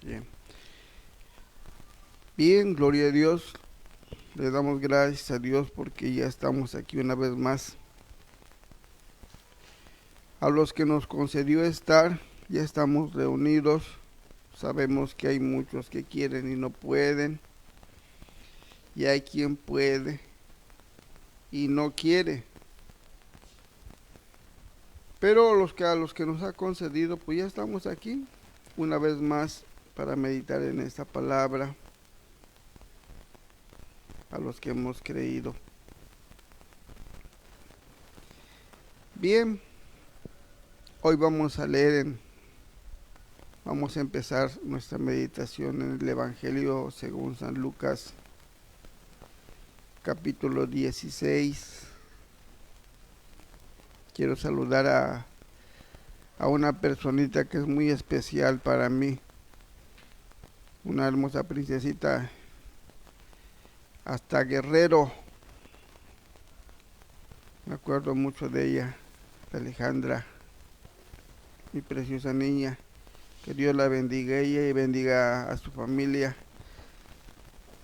Bien. Bien, gloria a Dios. Le damos gracias a Dios porque ya estamos aquí una vez más. A los que nos concedió estar, ya estamos reunidos. Sabemos que hay muchos que quieren y no pueden. Y hay quien puede y no quiere. Pero a los que nos ha concedido, pues ya estamos aquí una vez más para meditar en esta palabra. A los que hemos creído. Bien, hoy vamos a empezar nuestra meditación en el Evangelio según San Lucas, capítulo 16. Quiero saludar a una personita que es muy especial para mí, una hermosa princesita hasta Guerrero. Me acuerdo mucho de ella, de Alejandra, mi preciosa niña. Que Dios la bendiga a ella y bendiga a su familia.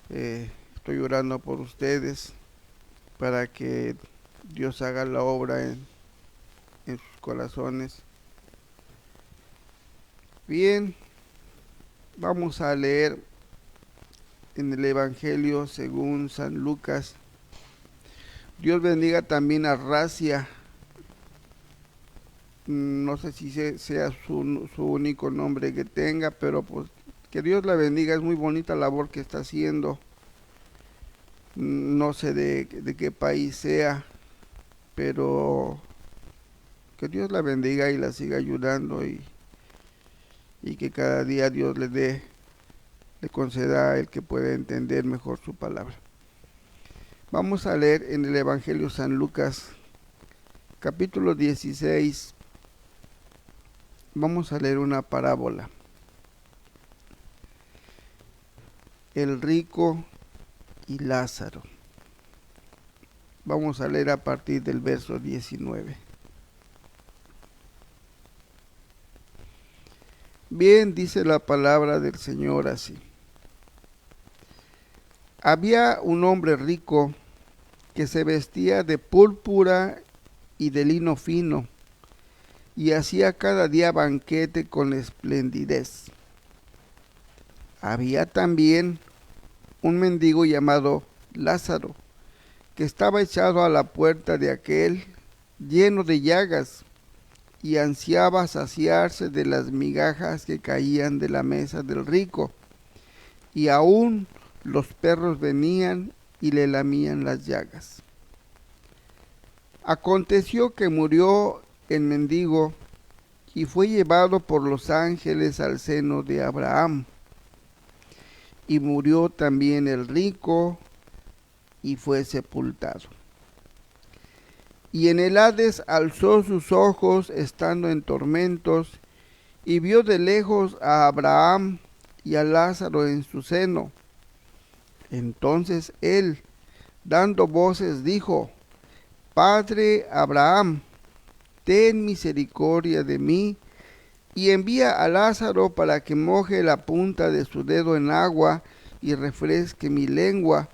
Estoy orando por ustedes para que Dios haga la obra en sus corazones. Bien, vamos a leer en el Evangelio según San Lucas. Dios bendiga también a Racia. No sé si sea su único nombre que tenga, pero pues que Dios la bendiga. Es muy bonita la labor que está haciendo. No sé de qué país sea, pero que Dios la bendiga y la siga ayudando y que cada día Dios le conceda el que pueda entender mejor su palabra. Vamos a leer en el Evangelio San Lucas, capítulo 16. Vamos a leer una parábola. El rico y Lázaro. Vamos a leer a partir del verso 19. Bien, dice la palabra del Señor así. Había un hombre rico que se vestía de púrpura y de lino fino y hacía cada día banquete con esplendidez. Había también un mendigo llamado Lázaro, que estaba echado a la puerta de aquel, lleno de llagas, y ansiaba saciarse de las migajas que caían de la mesa del rico, y aún los perros venían y le lamían las llagas. Aconteció que murió el mendigo y fue llevado por los ángeles al seno de Abraham. Y murió también el rico y fue sepultado. Y en el Hades alzó sus ojos estando en tormentos y vio de lejos a Abraham y a Lázaro en su seno. Entonces él, dando voces, dijo: Padre Abraham, ten misericordia de mí y envía a Lázaro para que moje la punta de su dedo en agua y refresque mi lengua,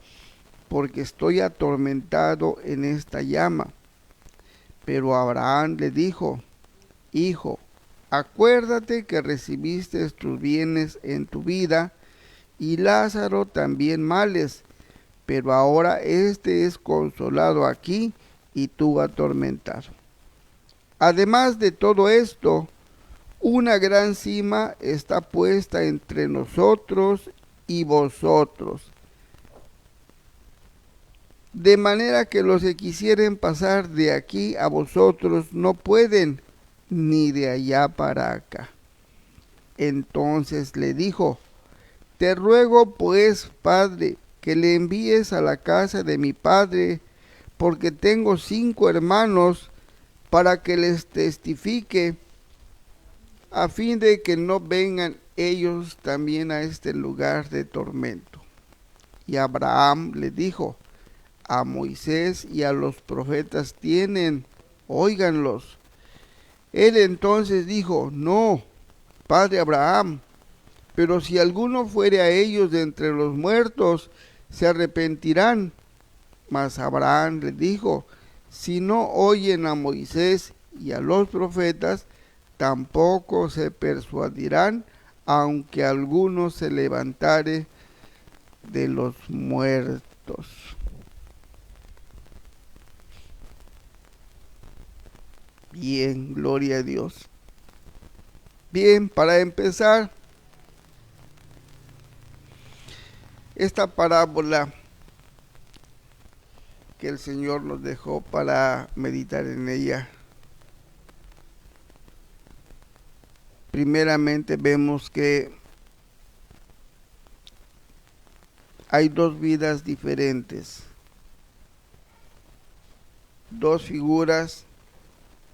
porque estoy atormentado en esta llama. Pero Abraham le dijo: Hijo, acuérdate que recibiste tus bienes en tu vida, y Lázaro también males, pero ahora éste es consolado aquí y tú atormentado. Además de todo esto, una gran cima está puesta entre nosotros y vosotros, de manera que los que quisieren pasar de aquí a vosotros no pueden, ni de allá para acá. Entonces le dijo: Te ruego pues, Padre, que le envíes a la casa de mi padre, porque tengo 5 hermanos, para que les testifique, a fin de que no vengan ellos también a este lugar de tormento. Y Abraham le dijo: A Moisés y a los profetas tienen, óiganlos. Él entonces dijo: No, padre Abraham, Pero si alguno fuere a ellos de entre los muertos, se arrepentirán. Mas Abraham les dijo, si no oyen a Moisés y a los profetas, tampoco se persuadirán, aunque alguno se levantare de los muertos. Bien, gloria a Dios. Bien, para empezar, esta parábola que el Señor nos dejó para meditar en ella. Primeramente vemos que hay dos vidas diferentes, dos figuras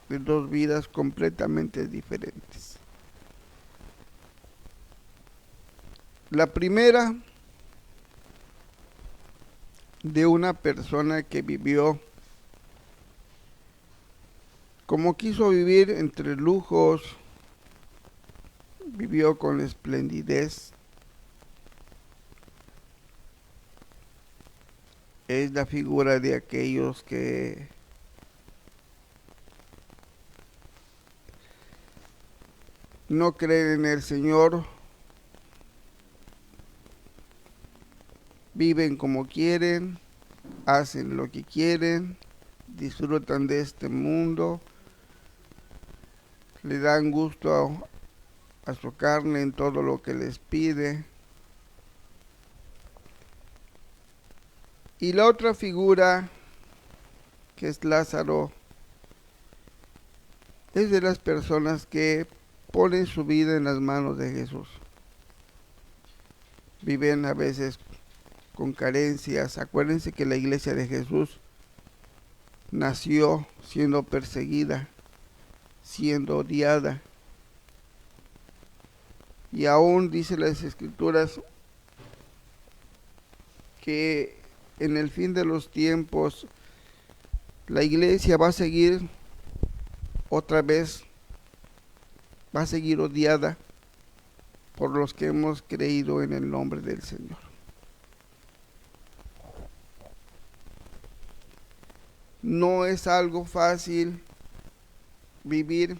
de dos vidas completamente diferentes. La primera, de una persona que vivió como quiso vivir entre lujos, vivió con esplendidez. Es la figura de aquellos que no creen en el Señor, viven como quieren, hacen lo que quieren, disfrutan de este mundo, le dan gusto a su carne en todo lo que les pide. Y la otra figura, que es Lázaro, es de las personas que ponen su vida en las manos de Jesús. Viven a veces con carencias. Acuérdense que la iglesia de Jesús nació siendo perseguida, siendo odiada. Y aún dice las Escrituras que en el fin de los tiempos la iglesia va a seguir otra vez, va a seguir odiada por los que hemos creído en el nombre del Señor. No es algo fácil vivir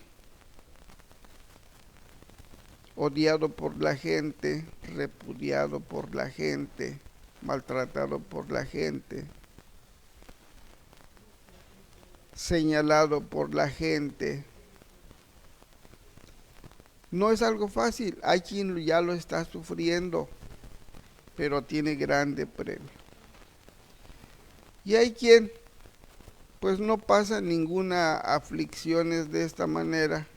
odiado por la gente, repudiado por la gente, maltratado por la gente, señalado por la gente. No es algo fácil. Hay quien ya lo está sufriendo, pero tiene grande premio. Y hay quien pues no pasa ninguna aflicciones de esta manera,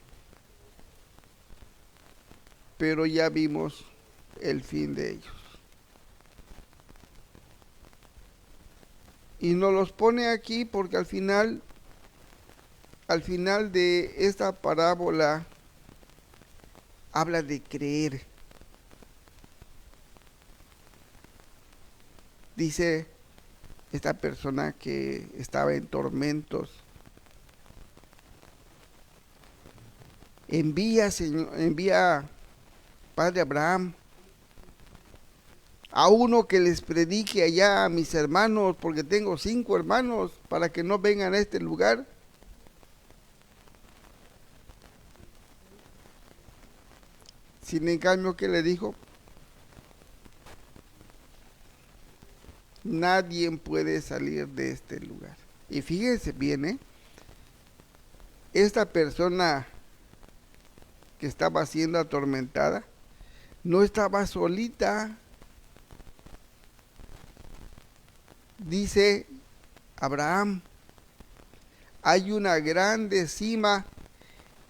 pero ya vimos el fin de ellos. Y nos los pone aquí porque al final de esta parábola habla de creer. Dice esta persona que estaba en tormentos: envía, Padre Abraham, a uno que les predique allá a mis hermanos, porque tengo 5 hermanos, para que no vengan a este lugar. Sin en cambio, ¿qué le dijo? Nadie puede salir de este lugar. Y fíjense bien, esta persona que estaba siendo atormentada no estaba solita. Dice Abraham, hay una grande cima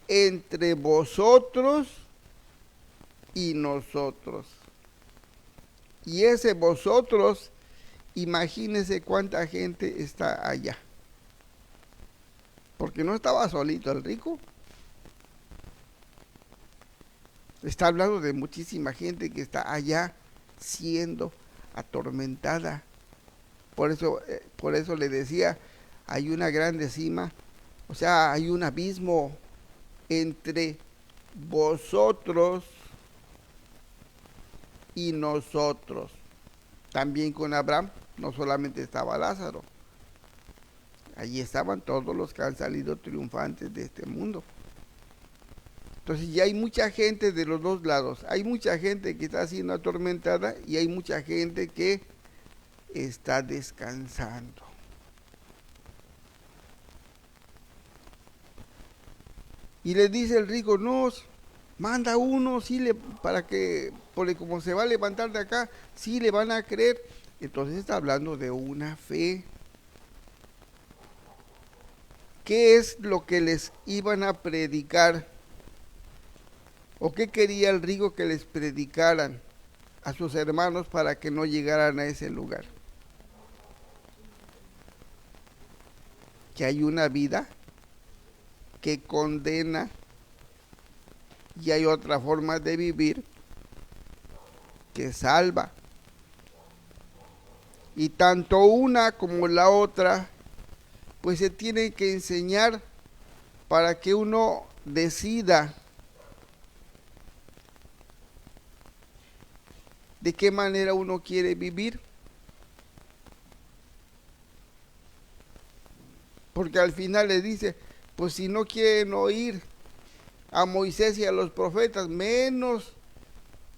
entre vosotros y nosotros. Y ese vosotros, imagínense cuánta gente está allá. Porque no estaba solito el rico. Está hablando de muchísima gente que está allá siendo atormentada. Por eso le decía, hay una grande cima, o sea, hay un abismo entre vosotros y nosotros. También con Abraham no solamente estaba Lázaro, allí estaban todos los que han salido triunfantes de este mundo. Entonces ya hay mucha gente de los dos lados. Hay mucha gente que está siendo atormentada y hay mucha gente que está descansando. Y le dice el rico, no, manda uno, sí para que, porque como se va a levantar de acá, sí le van a creer. Entonces está hablando de una fe. ¿Qué es lo que les iban a predicar? ¿O qué quería el rico que les predicaran a sus hermanos para que no llegaran a ese lugar? Que hay una vida que condena y hay otra forma de vivir que salva. Y tanto una como la otra, pues se tiene que enseñar para que uno decida de qué manera uno quiere vivir. Porque al final le dice, pues si no quieren oír a Moisés y a los profetas, menos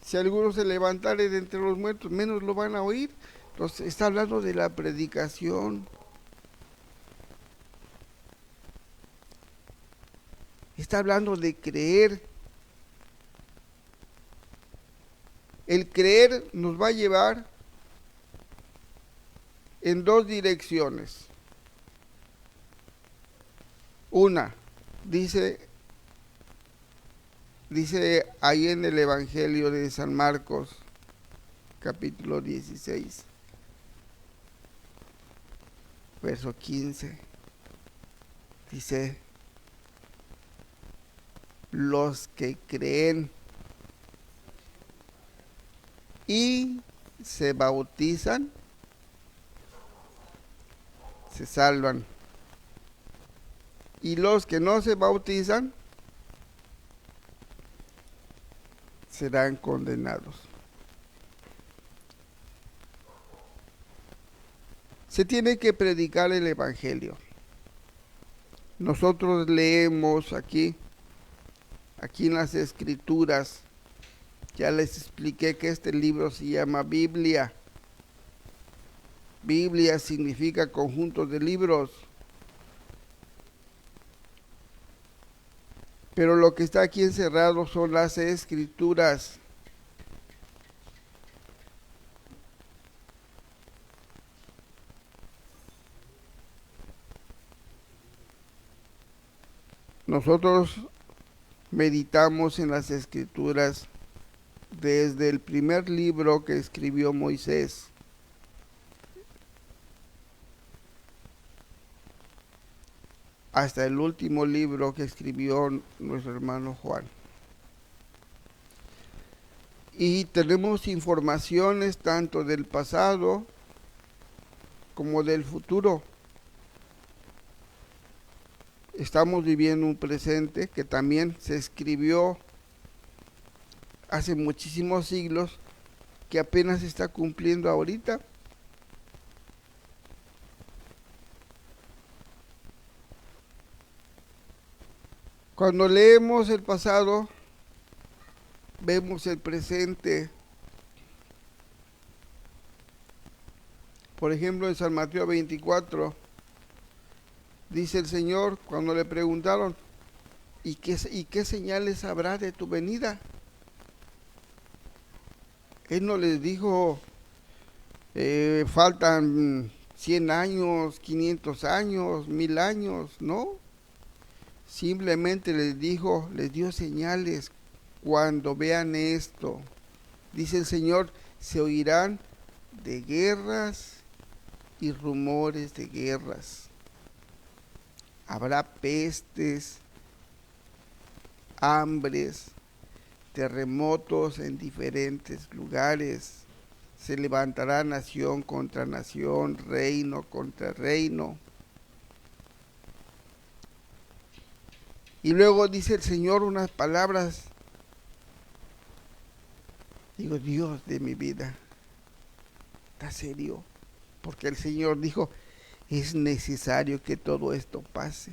si alguno se levantare de entre los muertos, menos lo van a oír. Entonces está hablando de la predicación. Está hablando de creer. El creer nos va a llevar en dos direcciones. Una, dice ahí en el Evangelio de San Marcos, capítulo 16, verso 15, dice, los que creen y se bautizan, se salvan. Y los que no se bautizan, serán condenados. Se tiene que predicar el Evangelio. Nosotros leemos aquí en las Escrituras, ya les expliqué que este libro se llama Biblia. Biblia significa conjunto de libros. Pero lo que está aquí encerrado son las Escrituras. Nosotros meditamos en las Escrituras desde el primer libro que escribió Moisés hasta el último libro que escribió nuestro hermano Juan. Y tenemos informaciones tanto del pasado como del futuro. Estamos viviendo un presente que también se escribió hace muchísimos siglos, que apenas se está cumpliendo ahorita. Cuando leemos el pasado, vemos el presente. Por ejemplo, en San Mateo 24, dice el Señor, cuando le preguntaron, ¿y qué señales habrá de tu venida? Él no les dijo, faltan 100 años, 500 años, 1000 años, ¿no? Simplemente les dijo, les dio señales. Cuando vean esto, dice el Señor, se oirán de guerras y rumores de guerras. Habrá pestes, hambres, terremotos en diferentes lugares. Se levantará nación contra nación, reino contra reino. Y luego dice el Señor unas palabras Digo, Dios de mi vida, ¿está serio? Porque el Señor dijo, es necesario que todo esto pase.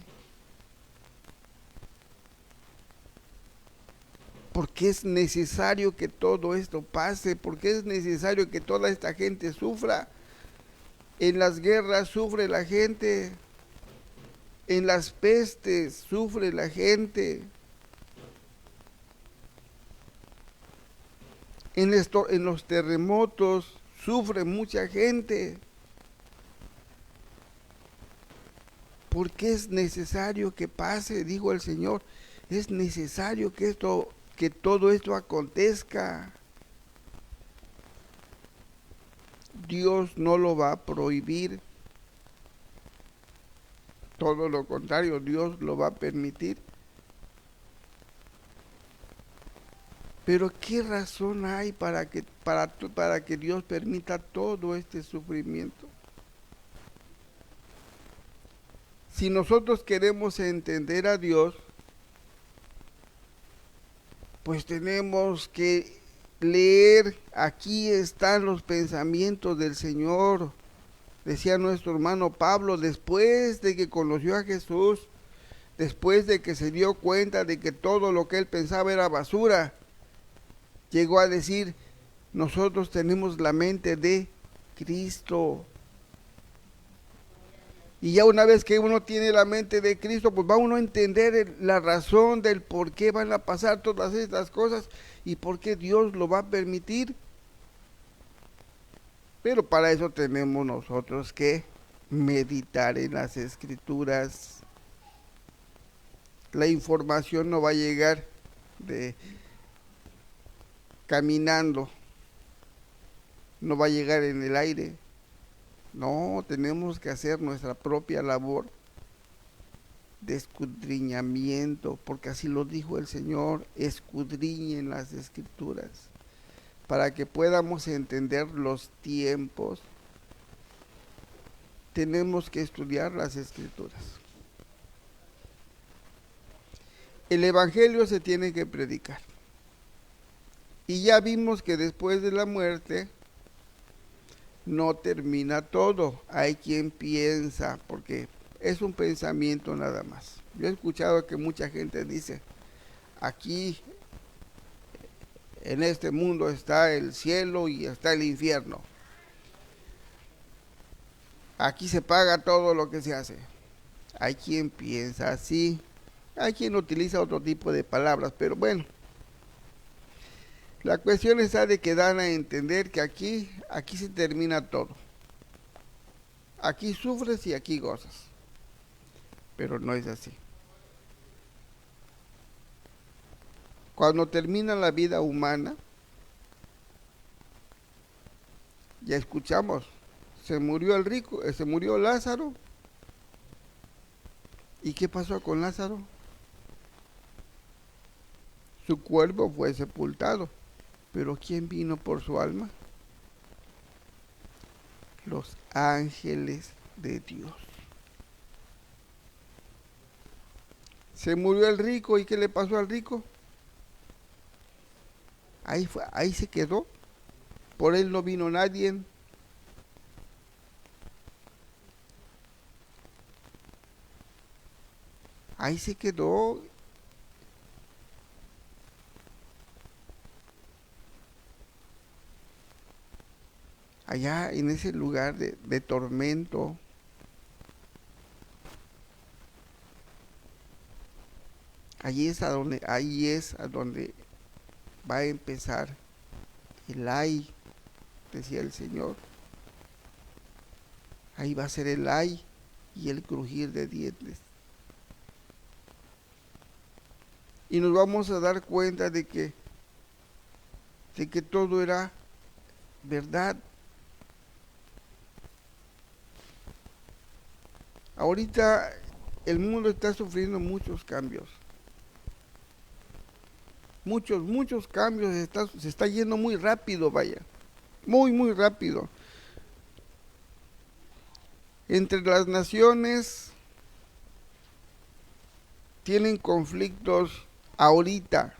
Porque es necesario que todo esto pase, porque es necesario que toda esta gente sufra. En las guerras sufre la gente, en las pestes sufre la gente, en los terremotos sufre mucha gente. Porque es necesario que pase, dijo el Señor, es necesario que todo esto acontezca. Dios no lo va a prohibir, todo lo contrario, Dios lo va a permitir. Pero ¿qué razón hay para que Dios permita todo este sufrimiento? Si nosotros queremos entender a Dios, pues tenemos que leer, aquí están los pensamientos del Señor. Decía nuestro hermano Pablo, después de que conoció a Jesús, después de que se dio cuenta de que todo lo que él pensaba era basura, llegó a decir, nosotros tenemos la mente de Cristo. Y ya una vez que uno tiene la mente de Cristo, pues va uno a entender la razón del por qué van a pasar todas estas cosas y por qué Dios lo va a permitir. Pero para eso tenemos nosotros que meditar en las Escrituras. La información no va a llegar de caminando, no va a llegar en el aire. No, tenemos que hacer nuestra propia labor de escudriñamiento, porque así lo dijo el Señor, escudriñen las Escrituras, para que podamos entender los tiempos. Tenemos que estudiar las Escrituras. El Evangelio se tiene que predicar. Y ya vimos que después de la muerte no termina todo. Hay quien piensa, porque es un pensamiento nada más. Yo he escuchado que mucha gente dice, aquí en este mundo está el cielo y está el infierno. Aquí se paga todo lo que se hace. Hay quien piensa así, hay quien utiliza otro tipo de palabras, pero bueno. La cuestión está de que dan a entender que aquí se termina todo. Aquí sufres y aquí gozas. Pero no es así. Cuando termina la vida humana, ya escuchamos, se murió el rico, se murió Lázaro. ¿Y qué pasó con Lázaro? Su cuerpo fue sepultado. Pero ¿quién vino por su alma? Los ángeles de Dios. Se murió el rico, ¿y qué le pasó al rico? Ahí se quedó. Por él no vino nadie. Ahí se quedó. Allá en ese lugar de tormento. Ahí es a donde va a empezar el ay, decía el Señor. Ahí va a ser el ay y el crujir de dientes. Y nos vamos a dar cuenta de que todo era verdad. Ahorita el mundo está sufriendo muchos cambios. Muchos cambios, se está yendo muy rápido, vaya. Muy rápido. Entre las naciones tienen conflictos ahorita.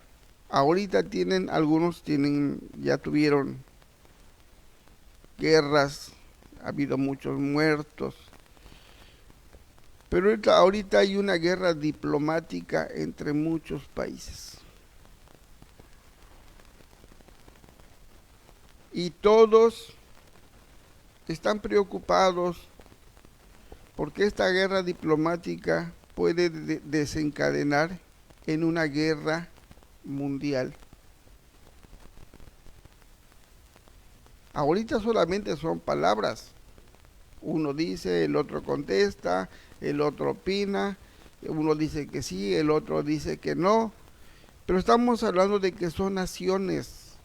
Ahorita algunos ya tuvieron guerras, ha habido muchos muertos, pero ahorita hay una guerra diplomática entre muchos países. Y todos están preocupados porque esta guerra diplomática puede desencadenar en una guerra mundial. Ahorita solamente son palabras. Uno dice, el otro contesta, el otro opina, uno dice que sí, el otro dice que no. Pero estamos hablando de que son naciones,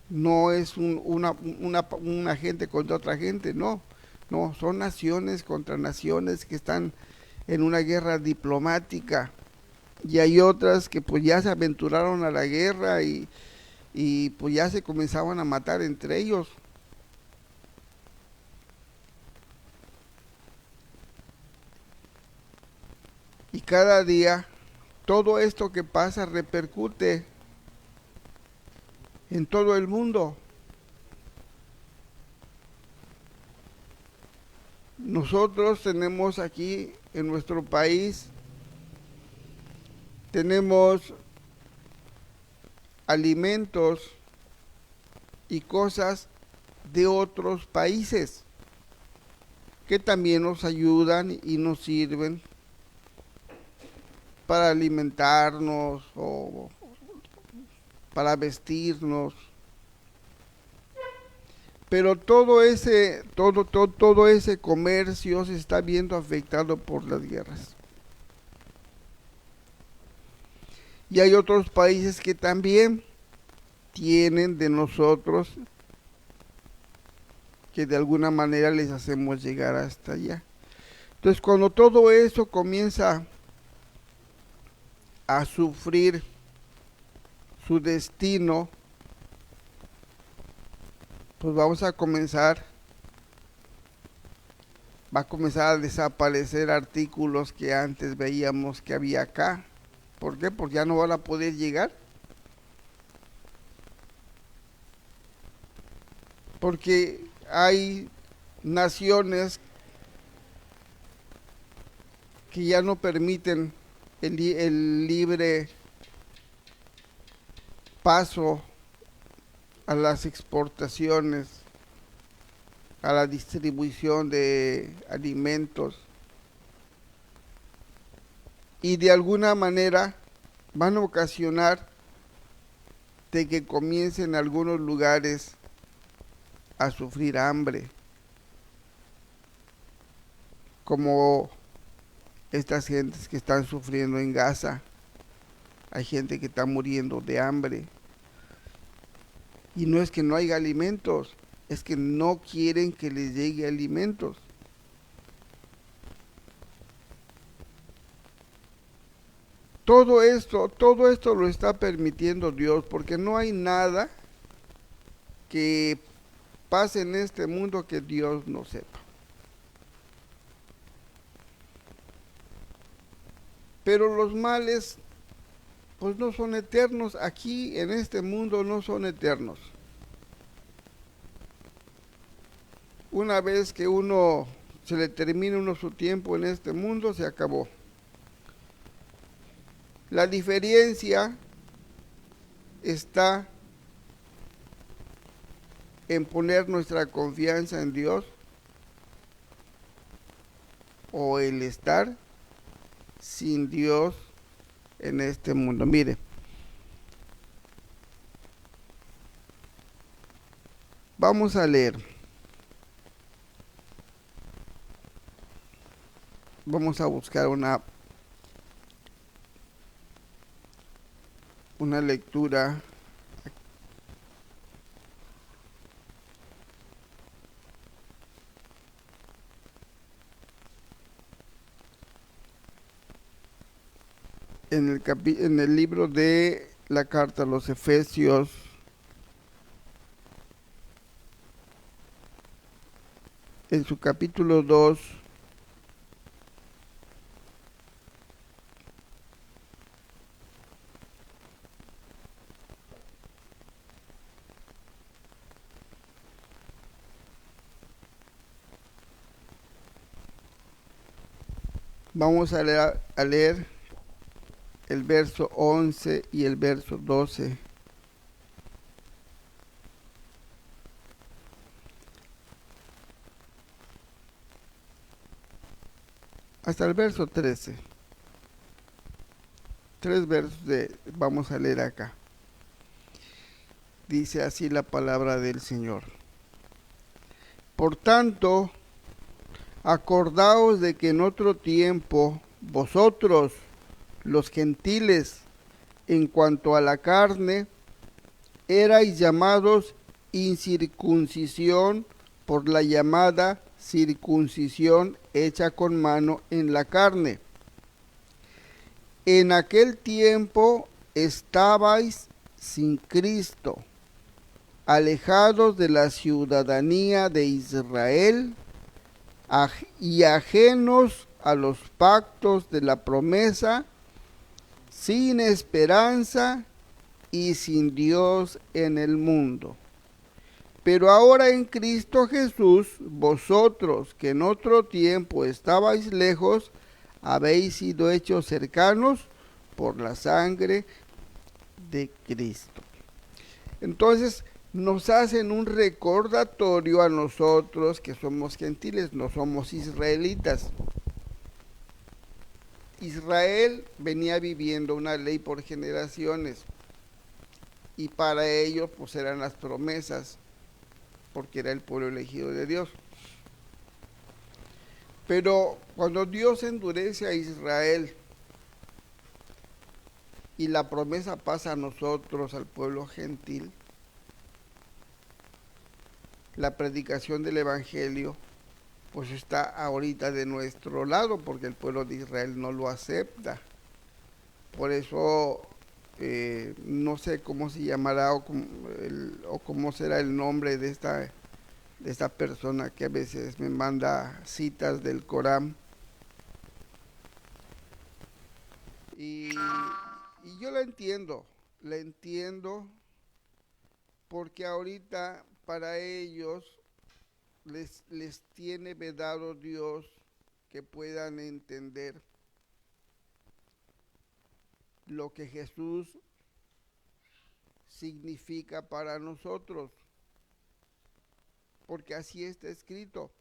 no es una gente contra otra gente, no. No, son naciones contra naciones que están en una guerra diplomática. Y hay otras que pues ya se aventuraron a la guerra y pues ya se comenzaban a matar entre ellos. Y cada día todo esto que pasa repercute en todo el mundo. Nosotros tenemos aquí en nuestro país, tenemos alimentos y cosas de otros países que también nos ayudan y nos sirven para alimentarnos o para vestirnos. Pero todo ese comercio se está viendo afectado por las guerras. Y hay otros países que también tienen de nosotros que de alguna manera les hacemos llegar hasta allá. Entonces, cuando todo eso comienza a sufrir su destino, pues va a comenzar a desaparecer artículos que antes veíamos que había acá. ¿Por qué? Porque ya no van a poder llegar. Porque hay naciones que ya no permiten el libre paso a las exportaciones, a la distribución de alimentos, y de alguna manera van a ocasionar de que comiencen algunos lugares a sufrir hambre, como estas gentes que están sufriendo en Gaza. Hay gente que está muriendo de hambre. Y no es que no haya alimentos, es que no quieren que les llegue alimentos. Todo esto lo está permitiendo Dios, porque no hay nada que pase en este mundo que Dios no sepa. Pero los males pues no son eternos, aquí en este mundo no son eternos. Una vez que uno se le termine su tiempo en este mundo, se acabó. La diferencia está en poner nuestra confianza en Dios o el estar sin Dios en este mundo. Mire, vamos a leer. Vamos a buscar una lectura. En el libro de la carta a los Efesios, en su capítulo 2, Vamos a leer el verso 11 y el verso 12. Hasta el verso 13. Tres versos vamos a leer acá. Dice así la palabra del Señor. Por tanto, acordaos de que en otro tiempo vosotros, los gentiles, en cuanto a la carne, erais llamados incircuncisión por la llamada circuncisión hecha con mano en la carne. En aquel tiempo estabais sin Cristo, alejados de la ciudadanía de Israel y ajenos a los pactos de la promesa, sin esperanza y sin Dios en el mundo. Pero ahora en Cristo Jesús, vosotros que en otro tiempo estabais lejos, habéis sido hechos cercanos por la sangre de Cristo. Entonces nos hacen un recordatorio a nosotros que somos gentiles, no somos israelitas. Israel venía viviendo una ley por generaciones y para ellos pues eran las promesas, porque era el pueblo elegido de Dios. Pero cuando Dios endurece a Israel y la promesa pasa a nosotros, al pueblo gentil, la predicación del Evangelio pues está ahorita de nuestro lado, porque el pueblo de Israel no lo acepta. Por eso no sé cómo se llamará o cómo será el nombre de esta persona que a veces me manda citas del Corán. Y, y yo la entiendo porque ahorita para ellos les tiene vedado Dios que puedan entender lo que Jesús significa para nosotros, porque así está escrito.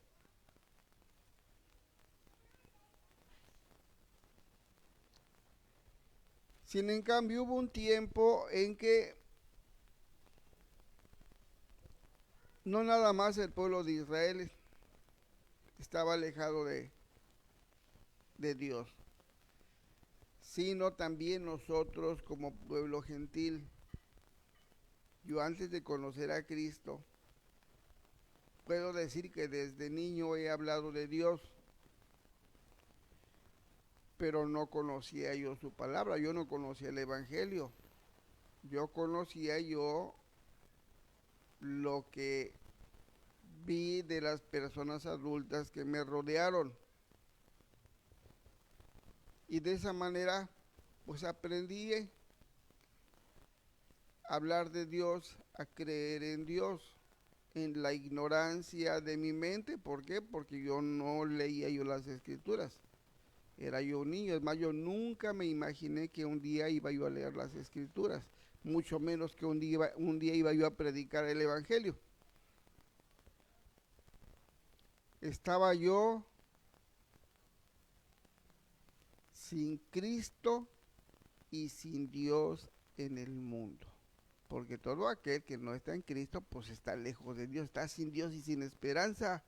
Sin en cambio hubo un tiempo en que no nada más el pueblo de Israel estaba alejado de Dios, sino también nosotros como pueblo gentil. Yo antes de conocer a Cristo, puedo decir que desde niño he hablado de Dios, pero no conocía yo su palabra, yo no conocía el Evangelio. Yo conocía yo lo que vi de las personas adultas que me rodearon. Y de esa manera, pues aprendí a hablar de Dios, a creer en Dios, en la ignorancia de mi mente. ¿Por qué? Porque yo no leía yo las escrituras. Era yo un niño, es más, yo nunca me imaginé que un día iba yo a leer las escrituras, mucho menos que un día iba yo a predicar el Evangelio. Estaba yo sin Cristo y sin Dios en el mundo. Porque todo aquel que no está en Cristo, pues está lejos de Dios, está sin Dios y sin esperanza.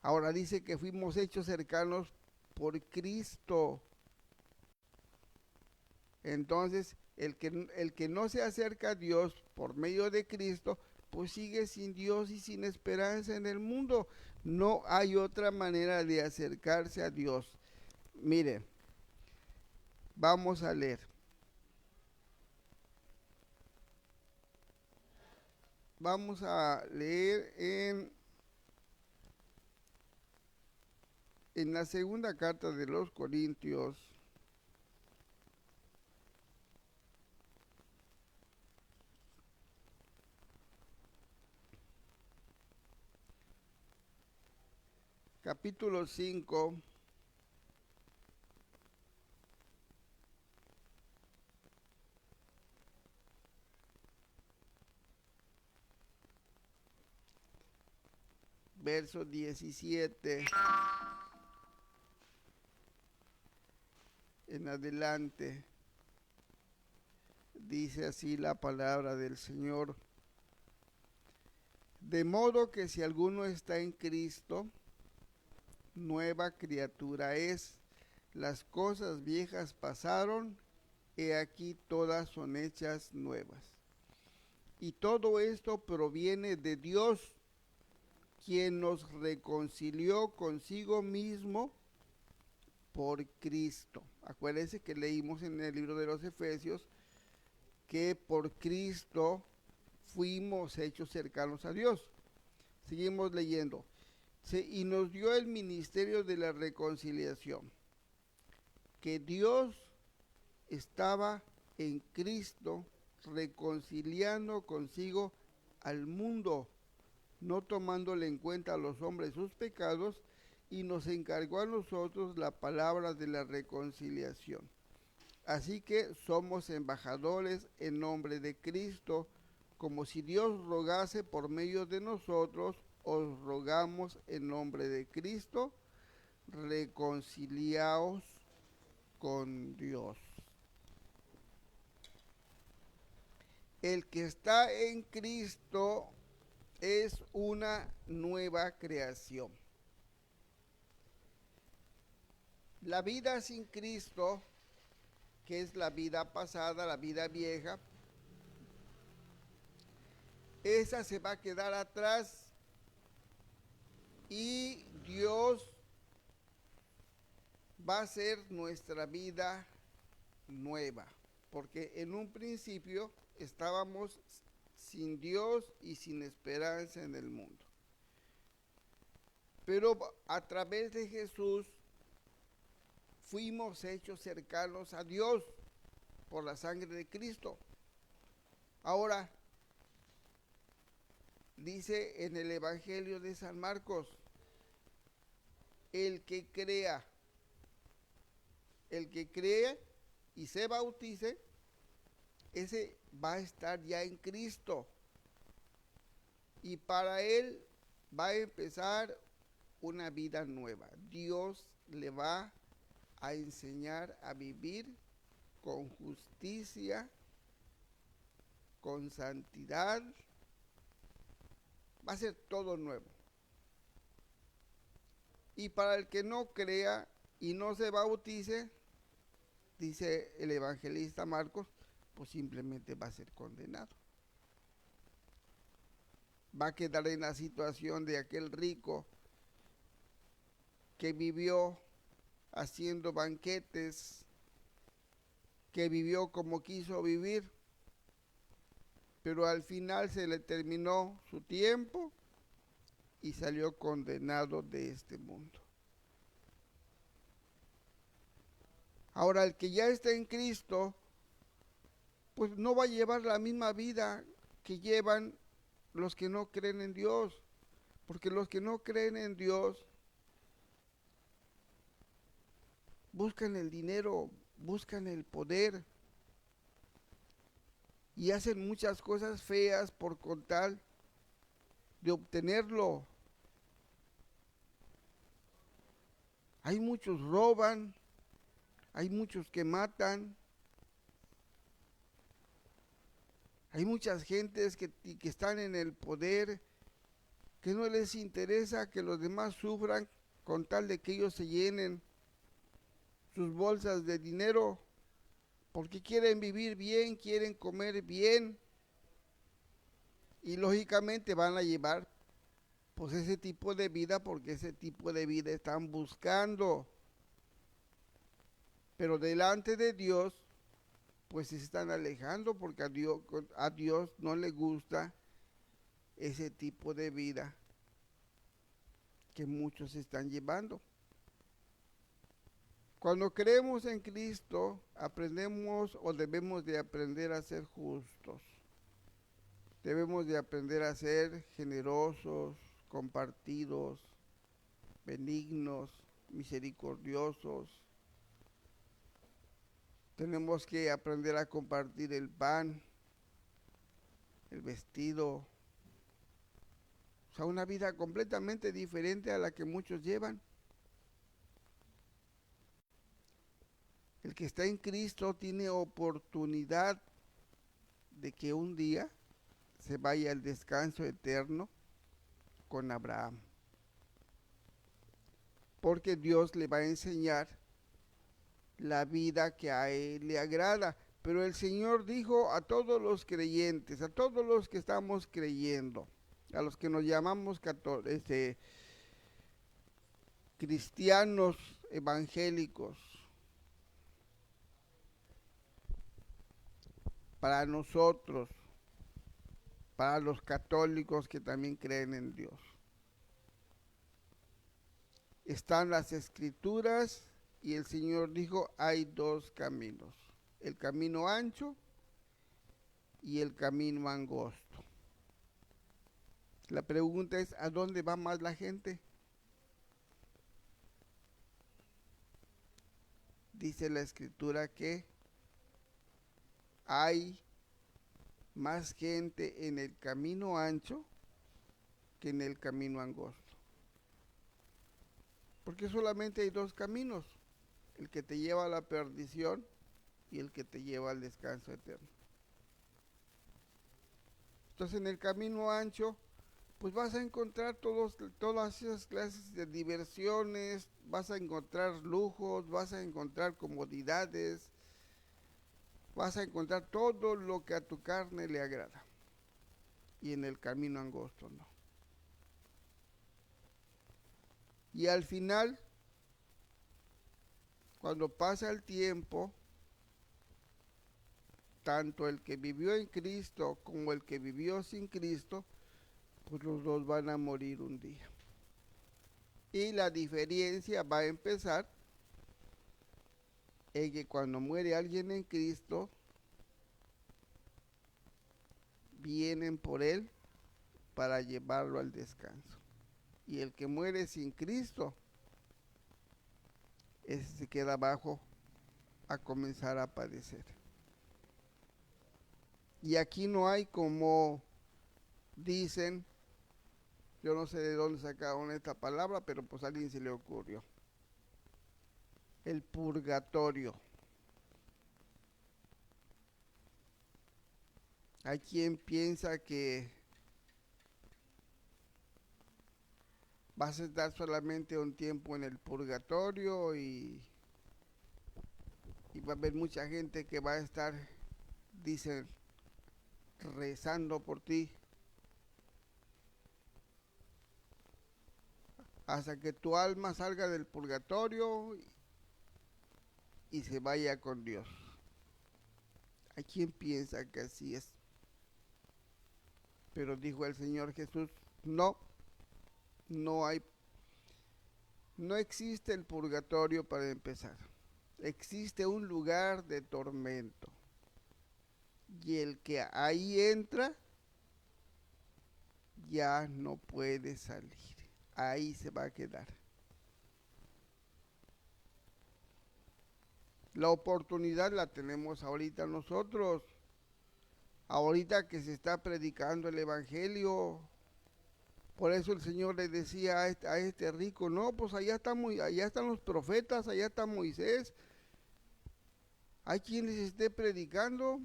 Ahora dice que fuimos hechos cercanos por Cristo. Entonces, el que no se acerca a Dios por medio de Cristo, pues sigue sin Dios y sin esperanza en el mundo. No hay otra manera de acercarse a Dios. Mire, vamos a leer. Vamos a leer en la segunda carta de los Corintios, capítulo 5, verso 17 en adelante. Dice así la palabra del Señor. De modo que si alguno está en Cristo, nueva criatura es. Las cosas viejas pasaron, he aquí todas son hechas nuevas. Y todo esto proviene de Dios, quien nos reconcilió consigo mismo por Cristo. Acuérdense que leímos en el libro de los Efesios que por Cristo fuimos hechos cercanos a Dios. Seguimos leyendo. Y nos dio el ministerio de la reconciliación, que Dios estaba en Cristo reconciliando consigo al mundo, no tomándole en cuenta a los hombres sus pecados, y nos encargó a nosotros la palabra de la reconciliación. Así que somos embajadores en nombre de Cristo, como si Dios rogase por medio de nosotros. Os rogamos en nombre de Cristo, reconciliaos con Dios. El que está en Cristo es una nueva creación. La vida sin Cristo, que es la vida pasada, la vida vieja, esa se va a quedar atrás y Dios va a ser nuestra vida nueva, porque en un principio estábamos sin Dios y sin esperanza en el mundo. Pero a través de Jesús fuimos hechos cercanos a Dios por la sangre de Cristo. Ahora, dice en el Evangelio de San Marcos, el que crea y se bautice, ese va a estar ya en Cristo. Y para él va a empezar una vida nueva. Dios le va a enseñar a vivir con justicia, con santidad. Va a ser todo nuevo. Y para el que no crea y no se bautice, dice el evangelista Marcos, pues simplemente va a ser condenado. Va a quedar en la situación de aquel rico que vivió haciendo banquetes, que vivió como quiso vivir, pero al final se le terminó su tiempo y salió condenado de este mundo. Ahora, el que ya está en Cristo, pues no va a llevar la misma vida que llevan los que no creen en Dios, porque los que no creen en Dios buscan el dinero, buscan el poder y hacen muchas cosas feas por con tal de obtenerlo. Hay muchos roban, hay muchos que matan, hay muchas gentes que están en el poder, que no les interesa que los demás sufran con tal de que ellos se llenen sus bolsas de dinero, porque quieren vivir bien, quieren comer bien, y lógicamente van a llevar pues ese tipo de vida, porque ese tipo de vida están buscando. Pero delante de Dios pues se están alejando, porque a Dios no le gusta ese tipo de vida que muchos están llevando. Cuando creemos en Cristo, aprendemos o debemos de aprender a ser justos. Debemos de aprender a ser generosos, compartidos, benignos, misericordiosos. Tenemos que aprender a compartir el pan, el vestido, o sea, una vida completamente diferente a la que muchos llevan. El que está en Cristo tiene oportunidad de que un día se vaya al descanso eterno con Abraham. Porque Dios le va a enseñar la vida que a él le agrada. Pero el Señor dijo a todos los creyentes, a todos los que estamos creyendo, a los que nos llamamos cristianos evangélicos, para nosotros, para los católicos que también creen en Dios. Están las escrituras y el Señor dijo, hay dos caminos, el camino ancho y el camino angosto. La pregunta es, ¿a dónde va más la gente? Dice la escritura que hay más gente en el camino ancho que en el camino angosto. Porque solamente hay dos caminos, el que te lleva a la perdición y el que te lleva al descanso eterno. Entonces en el camino ancho, pues vas a encontrar todas esas clases de diversiones, vas a encontrar lujos, vas a encontrar comodidades, vas a encontrar todo lo que a tu carne le agrada. Y en el camino angosto no. Y al final, cuando pasa el tiempo, tanto el que vivió en Cristo como el que vivió sin Cristo, pues los dos van a morir un día. Y la diferencia va a empezar en que cuando muere alguien en Cristo, vienen por él para llevarlo al descanso. Y el que muere sin Cristo, ese se queda abajo a comenzar a padecer. Y aquí no hay, como dicen, yo no sé de dónde sacaron esta palabra, pero pues a alguien se le ocurrió. El purgatorio. Hay quien piensa que vas a estar solamente un tiempo en el purgatorio y va a haber mucha gente que va a estar, dicen, rezando por ti hasta que tu alma salga del purgatorio y se vaya con Dios. Hay quien piensa que así es. Pero dijo el Señor Jesús, no, no hay, no existe el purgatorio para empezar. Existe un lugar de tormento. Y el que ahí entra ya no puede salir. Ahí se va a quedar. La oportunidad la tenemos ahorita nosotros. Ahorita que se está predicando el Evangelio. Por eso el Señor le decía a este rico, no, pues allá están los profetas, allá está Moisés. Hay quien les esté predicando.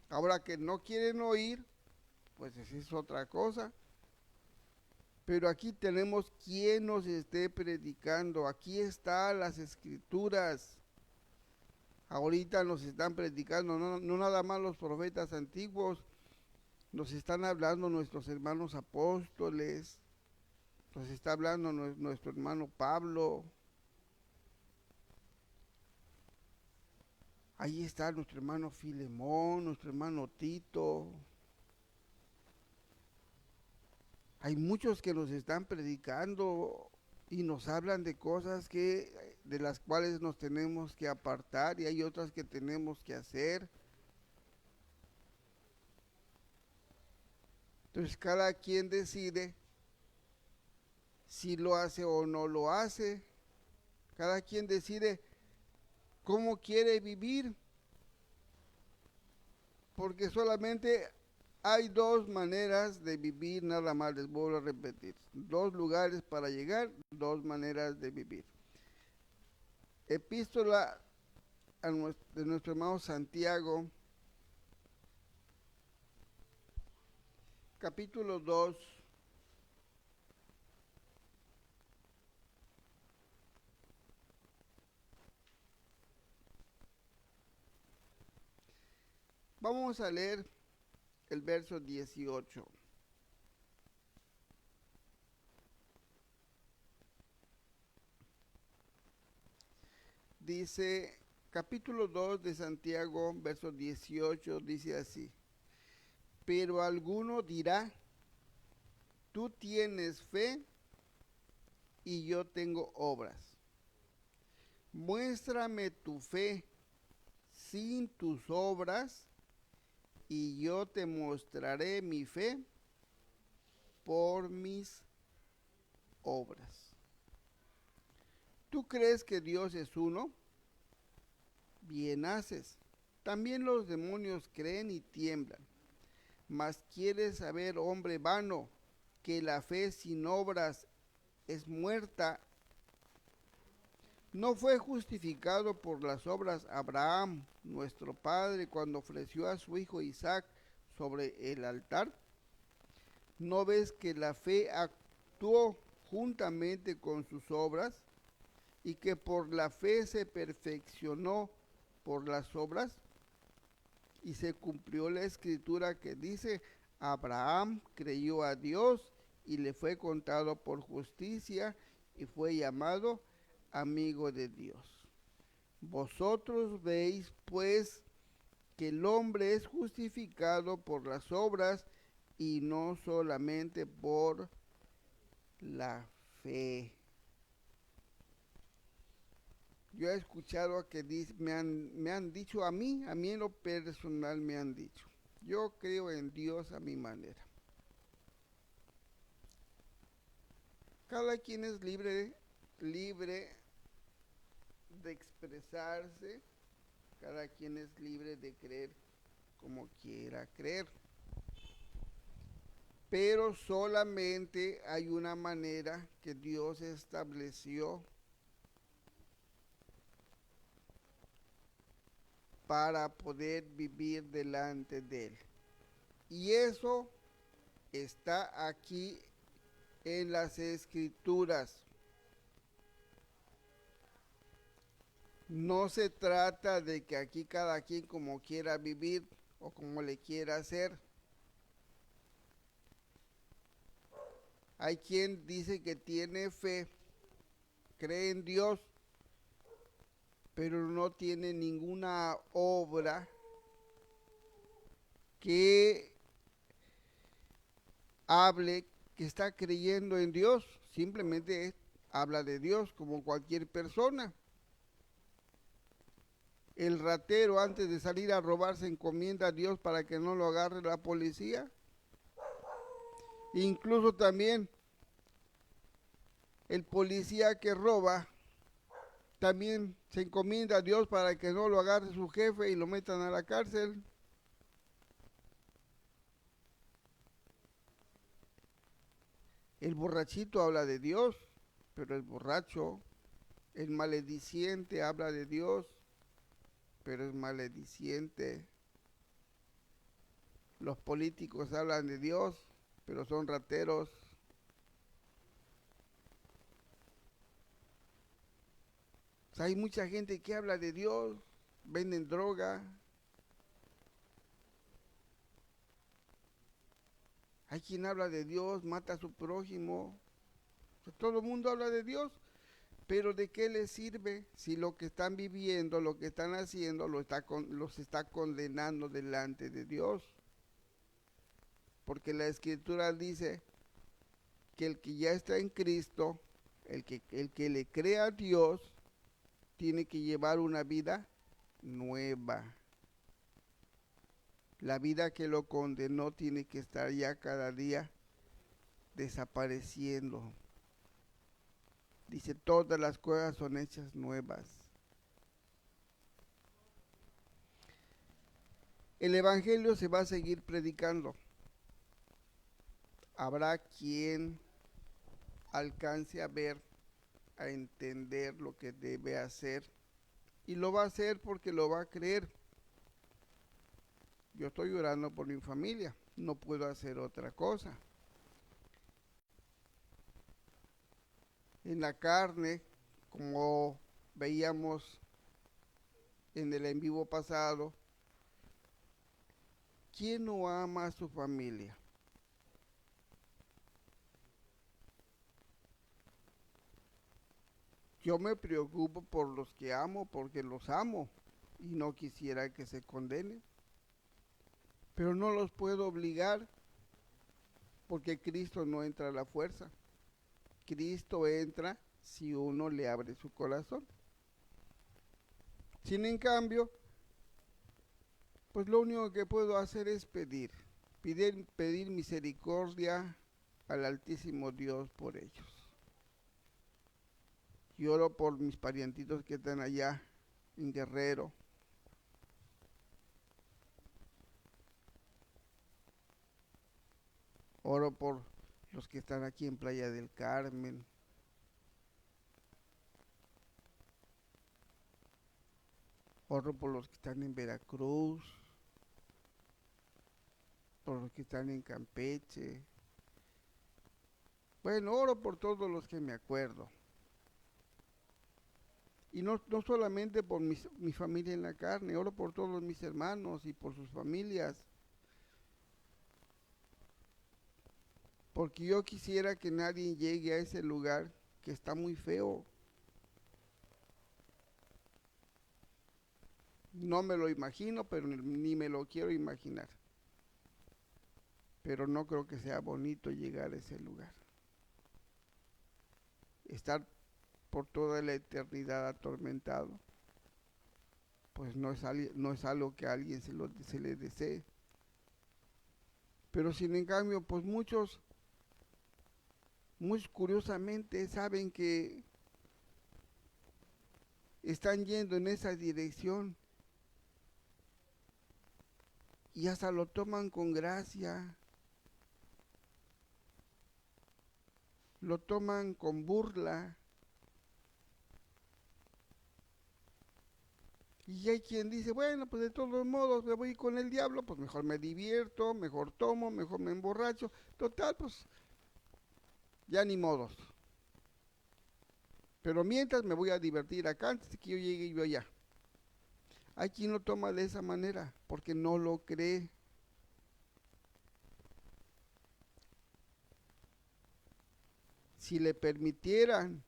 Ahora que no quieren oír, pues esa es otra cosa. Pero aquí tenemos quien nos esté predicando. Aquí están las escrituras. Ahorita nos están predicando, no nada más los profetas antiguos, nos están hablando nuestros hermanos apóstoles, nos está hablando nuestro hermano Pablo. Ahí está nuestro hermano Filemón, nuestro hermano Tito. Hay muchos que nos están predicando y nos hablan de cosas de las cuales nos tenemos que apartar y hay otras que tenemos que hacer. Entonces cada quien decide si lo hace o no lo hace. Cada quien decide cómo quiere vivir, porque solamente hay dos maneras de vivir, nada más les vuelvo a repetir. Dos lugares para llegar, dos maneras de vivir. Epístola de nuestro hermano Santiago, capítulo 2, vamos a leer el verso 18. Dice, capítulo 2 de Santiago, verso 18, dice así: pero alguno dirá, tú tienes fe y yo tengo obras. Muéstrame tu fe sin tus obras y yo te mostraré mi fe por mis obras. ¿Tú crees que Dios es uno? Bien haces. También los demonios creen y tiemblan. Mas quieres saber, hombre vano, que la fe sin obras es muerta. ¿No fue justificado por las obras Abraham, nuestro padre, cuando ofreció a su hijo Isaac sobre el altar? ¿No ves que la fe actuó juntamente con sus obras y que por la fe se perfeccionó por las obras? Y se cumplió la escritura que dice, Abraham creyó a Dios y le fue contado por justicia y fue llamado amigo de Dios. Vosotros veis pues que el hombre es justificado por las obras y no solamente por la fe. Yo he escuchado que me han dicho a mí en lo personal me han dicho, yo creo en Dios a mi manera. Cada quien es libre de expresarse, cada quien es libre de creer como quiera creer. Pero solamente hay una manera que Dios estableció para poder vivir delante de Él. Y eso está aquí en las Escrituras. No se trata de que aquí cada quien como quiera vivir o como le quiera hacer. Hay quien dice que tiene fe, cree en Dios, pero no tiene ninguna obra que hable que está creyendo en Dios. Simplemente habla de Dios como cualquier persona. El ratero antes de salir a robar se encomienda a Dios para que no lo agarre la policía. Incluso también el policía que roba también se encomienda a Dios para que no lo agarre su jefe y lo metan a la cárcel. El borrachito habla de Dios, pero el borracho, el malediciente habla de Dios, pero es malediciente. Los políticos hablan de Dios, pero son rateros. O sea, hay mucha gente que habla de Dios, venden droga. Hay quien habla de Dios, mata a su prójimo. O sea, todo el mundo habla de Dios, pero ¿de qué les sirve si lo que están viviendo, lo que están haciendo, los está condenando delante de Dios? Porque la Escritura dice que el que ya está en Cristo, el que le crea a Dios, tiene que llevar una vida nueva. La vida que lo condenó tiene que estar ya cada día desapareciendo. Dice, todas las cosas son hechas nuevas. El Evangelio se va a seguir predicando. Habrá quien alcance a ver, a entender lo que debe hacer. Y lo va a hacer porque lo va a creer. Yo estoy orando por mi familia. No puedo hacer otra cosa. En la carne, como veíamos en el en vivo pasado, ¿quién no ama a su familia? Yo me preocupo por los que amo porque los amo y no quisiera que se condenen. Pero no los puedo obligar porque Cristo no entra a la fuerza. Cristo entra si uno le abre su corazón. Sin en cambio, pues lo único que puedo hacer es pedir misericordia al Altísimo Dios por ellos. Y oro por mis parientitos que están allá en Guerrero. Oro por los que están aquí en Playa del Carmen. Oro por los que están en Veracruz, por los que están en Campeche. Bueno, oro por todos los que me acuerdo. Y no solamente por mi familia en la carne, oro por todos mis hermanos y por sus familias. Porque yo quisiera que nadie llegue a ese lugar que está muy feo. No me lo imagino, pero ni me lo quiero imaginar. Pero no creo que sea bonito llegar a ese lugar. Estar por toda la eternidad atormentado, pues no es algo que a alguien se le desee. Pero sin en cambio, pues muchos, muy curiosamente, saben que están yendo en esa dirección y hasta lo toman con gracia, lo toman con burla. Y hay quien dice, bueno, pues de todos modos me voy con el diablo, pues mejor me divierto, mejor tomo, mejor me emborracho. Total, pues ya ni modos. Pero mientras me voy a divertir acá antes de que yo llegue yo allá. Hay quien lo toma de esa manera porque no lo cree. Si le permitieran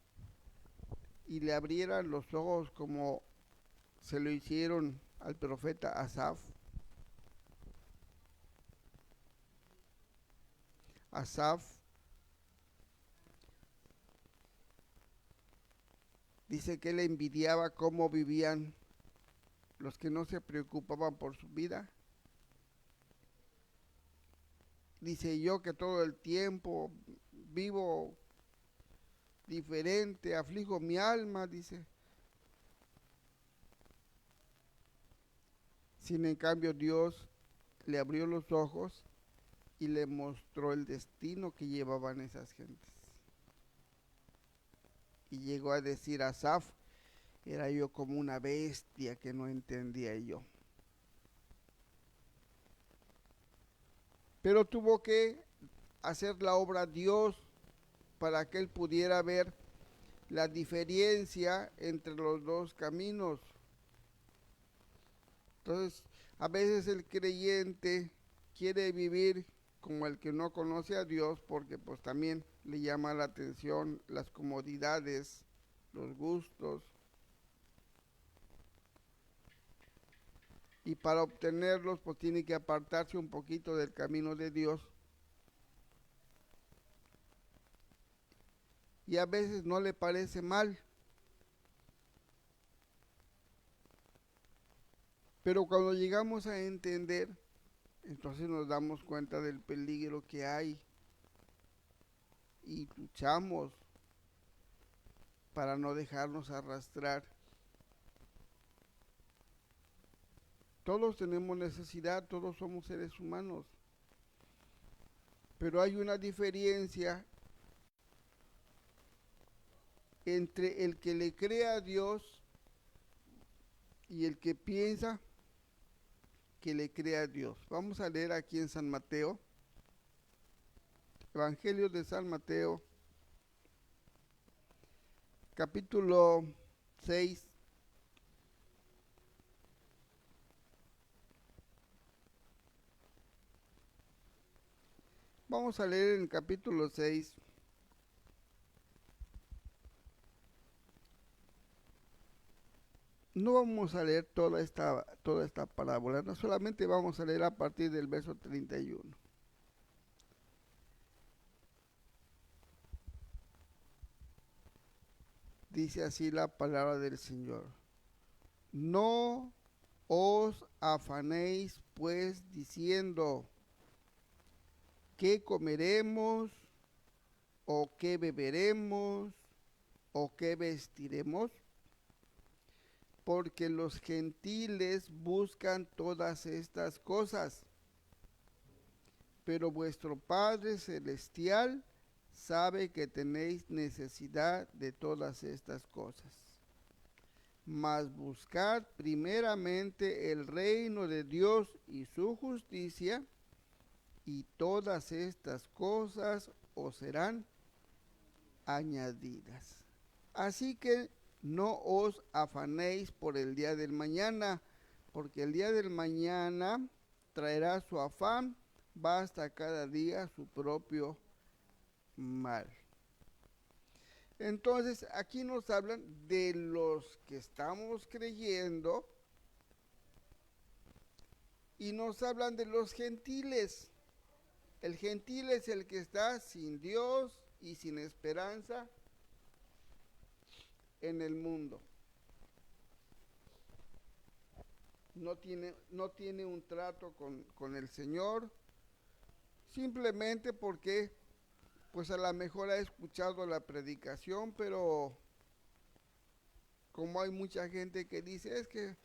y le abrieran los ojos como se lo hicieron al profeta Asaf, Asaf dice que él envidiaba cómo vivían los que no se preocupaban por su vida. Dice, yo que todo el tiempo vivo diferente, aflijo mi alma, dice. Sin en cambio Dios le abrió los ojos y le mostró el destino que llevaban esas gentes. Y llegó a decir a Asaf, era yo como una bestia que no entendía yo. Pero tuvo que hacer la obra Dios para que él pudiera ver la diferencia entre los dos caminos. Entonces, a veces el creyente quiere vivir como el que no conoce a Dios porque pues también le llama la atención las comodidades, los gustos. Y para obtenerlos pues tiene que apartarse un poquito del camino de Dios. Y a veces no le parece mal. Pero cuando llegamos a entender, entonces nos damos cuenta del peligro que hay y luchamos para no dejarnos arrastrar. Todos tenemos necesidad, todos somos seres humanos, pero hay una diferencia entre el que le cree a Dios y el que piensa que le cree a Dios. Vamos a leer aquí en San Mateo, Evangelio de San Mateo, capítulo 6. Vamos a leer en el capítulo 6. No vamos a leer toda esta parábola, no solamente vamos a leer a partir del verso 31. Dice así la palabra del Señor. No os afanéis pues diciendo, ¿qué comeremos? ¿O qué beberemos? ¿O qué vestiremos? Porque los gentiles buscan todas estas cosas, pero vuestro Padre Celestial sabe que tenéis necesidad de todas estas cosas. Mas buscad primeramente el reino de Dios y su justicia, y todas estas cosas os serán añadidas. Así que no os afanéis por el día del mañana, porque el día del mañana traerá su afán, basta cada día su propio mal. Entonces aquí nos hablan de los que estamos creyendo y nos hablan de los gentiles. El gentil es el que está sin Dios y sin esperanza en el mundo. No tiene un trato con el Señor, simplemente porque pues a lo mejor ha escuchado la predicación, pero como hay mucha gente que dice, es que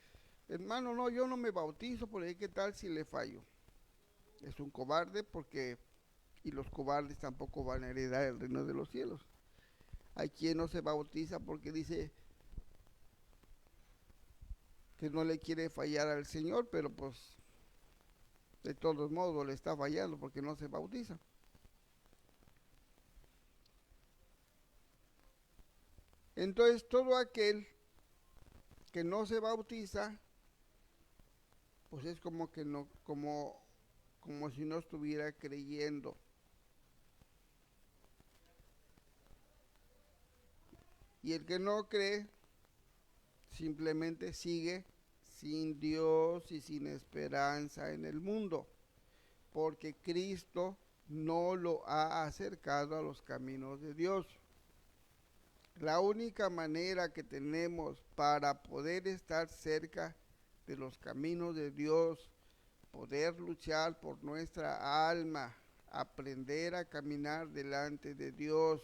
hermano, no, yo no me bautizo, porque qué tal si le fallo. Es un cobarde y los cobardes tampoco van a heredar el reino de los cielos. Hay quien no se bautiza porque dice que no le quiere fallar al Señor, pero pues de todos modos le está fallando porque no se bautiza. Entonces todo aquel que no se bautiza, pues es como que no, como si no estuviera creyendo. Y el que no cree, simplemente sigue sin Dios y sin esperanza en el mundo, porque Cristo no lo ha acercado a los caminos de Dios. La única manera que tenemos para poder estar cerca de los caminos de Dios, poder luchar por nuestra alma, aprender a caminar delante de Dios,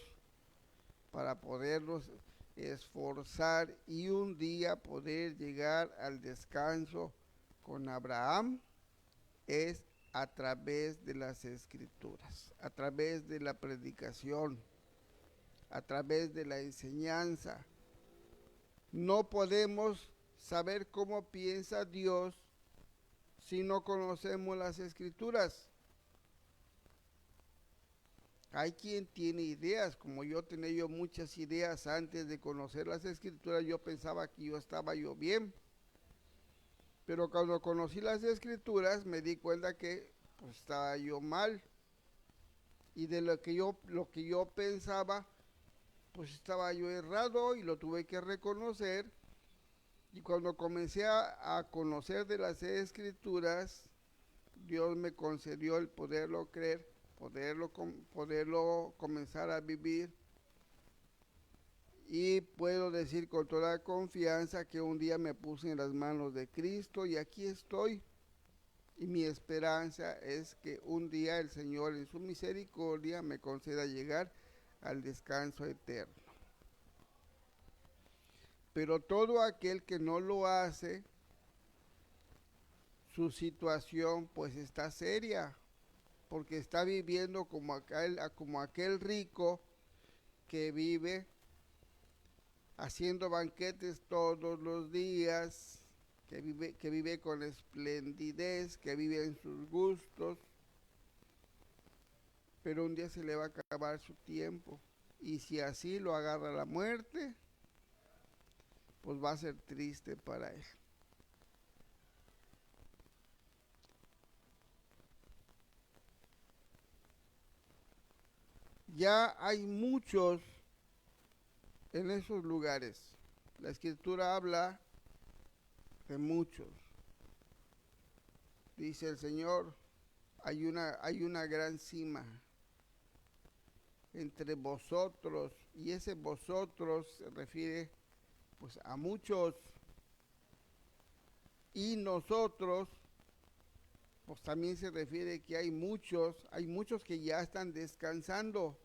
para podernos esforzar y un día poder llegar al descanso con Abraham, es a través de las escrituras, a través de la predicación, a través de la enseñanza. No podemos saber cómo piensa Dios si no conocemos las escrituras. Hay quien tiene ideas, como yo tenía yo muchas ideas antes de conocer las escrituras. Yo pensaba que yo estaba bien, pero cuando conocí las escrituras me di cuenta que pues, estaba yo mal, y de lo que yo pensaba, pues estaba yo errado, y lo tuve que reconocer. Y cuando comencé a conocer de las escrituras, Dios me concedió el poderlo creer, poderlo comenzar a vivir. Y puedo decir con toda confianza que un día me puse en las manos de Cristo y aquí estoy. Y mi esperanza es que un día el Señor en su misericordia me conceda llegar al descanso eterno. Pero todo aquel que no lo hace, su situación pues está seria, porque está viviendo como aquel rico que vive haciendo banquetes todos los días, que vive con esplendidez, que vive en sus gustos, pero un día se le va a acabar su tiempo. Y si así lo agarra la muerte, pues va a ser triste para él. Ya hay muchos en esos lugares. La escritura habla de muchos. Dice el Señor, hay una gran cima entre vosotros, y ese vosotros se refiere pues a muchos, y nosotros pues también se refiere que hay muchos que ya están descansando,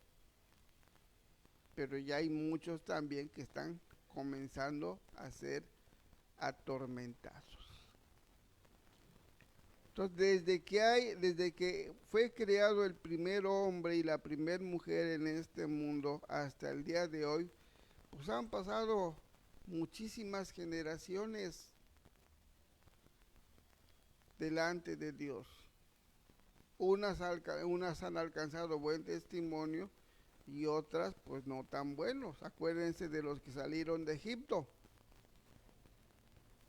pero ya hay muchos también que están comenzando a ser atormentados. Entonces, desde que fue creado el primer hombre y la primera mujer en este mundo hasta el día de hoy, pues han pasado muchísimas generaciones delante de Dios. Unas han alcanzado buen testimonio y otras pues no tan buenos. Acuérdense de los que salieron de Egipto.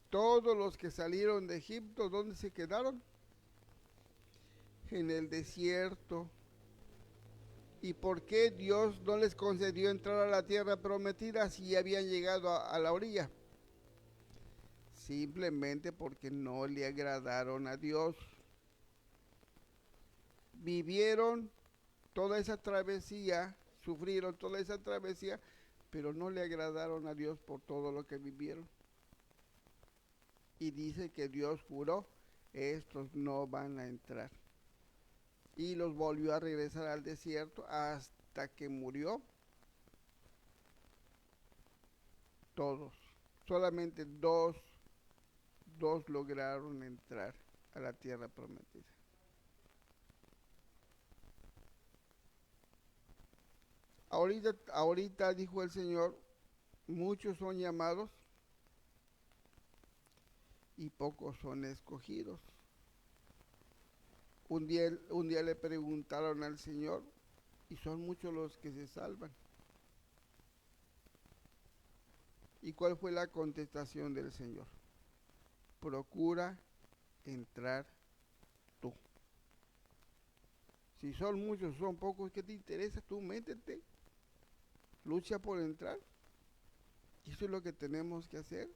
Todos los que salieron de Egipto, ¿dónde se quedaron? En el desierto. ¿Y por qué Dios no les concedió entrar a la tierra prometida si habían llegado a la orilla? Simplemente porque no le agradaron a Dios. Vivieron toda esa travesía, sufrieron toda esa travesía, pero no le agradaron a Dios por todo lo que vivieron. Y dice que Dios juró, estos no van a entrar. Y los volvió a regresar al desierto hasta que murió todos. Solamente dos lograron entrar a la tierra prometida. Ahorita dijo el Señor, muchos son llamados y pocos son escogidos. Un día le preguntaron al Señor, y son muchos los que se salvan. ¿Y cuál fue la contestación del Señor? Procura entrar tú. Si son muchos, son pocos, ¿qué te interesa? Tú métete, lucha por entrar. Y eso es lo que tenemos que hacer.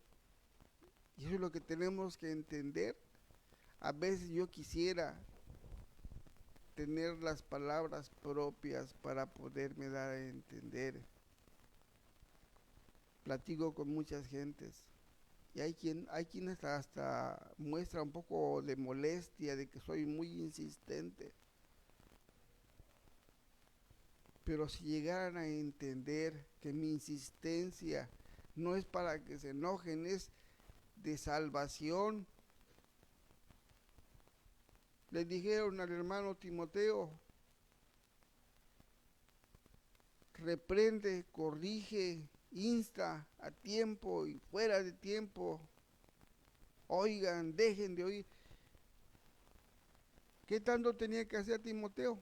Y eso es lo que tenemos que entender. A veces yo quisiera tener las palabras propias para poderme dar a entender. Platico con muchas gentes y hay quien hasta muestra un poco de molestia de que soy muy insistente. Pero si llegaran a entender que mi insistencia no es para que se enojen, es de salvación. Le dijeron al hermano Timoteo, reprende, corrige, insta a tiempo y fuera de tiempo. Oigan, dejen de oír. ¿Qué tanto tenía que hacer Timoteo?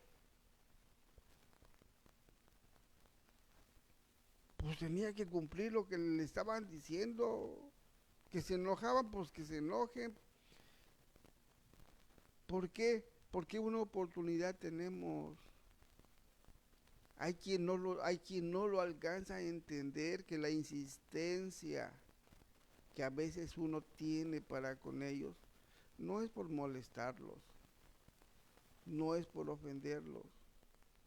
Pues tenía que cumplir lo que le estaban diciendo. Que se enojaban, pues que se enojen. ¿Por qué? Porque una oportunidad tenemos. Hay quien no lo alcanza a entender, que la insistencia que a veces uno tiene para con ellos no es por molestarlos, no es por ofenderlos,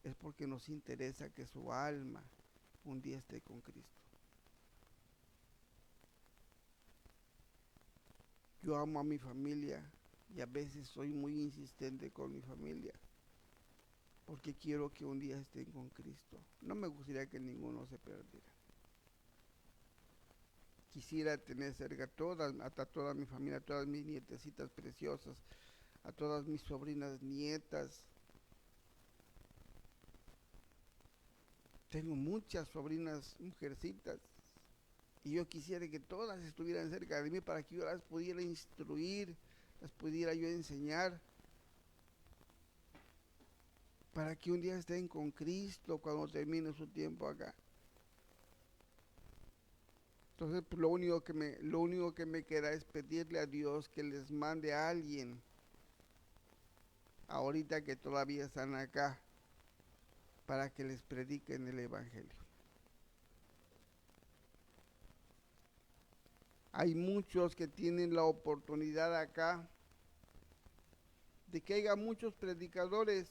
es porque nos interesa que su alma un día esté con Cristo. Yo amo a mi familia y a veces soy muy insistente con mi familia porque quiero que un día estén con Cristo. No me gustaría que ninguno se perdiera. Quisiera tener cerca a toda mi familia, a todas mis nietecitas preciosas, a todas mis sobrinas nietas. Tengo muchas sobrinas mujercitas y yo quisiera que todas estuvieran cerca de mí para que yo las pudiera instruir, las pudiera yo enseñar, para que un día estén con Cristo cuando termine su tiempo acá. Entonces, pues, lo único que me queda es pedirle a Dios que les mande a alguien, ahorita que todavía están acá, para que les prediquen el Evangelio. Hay muchos que tienen la oportunidad acá de que haya muchos predicadores,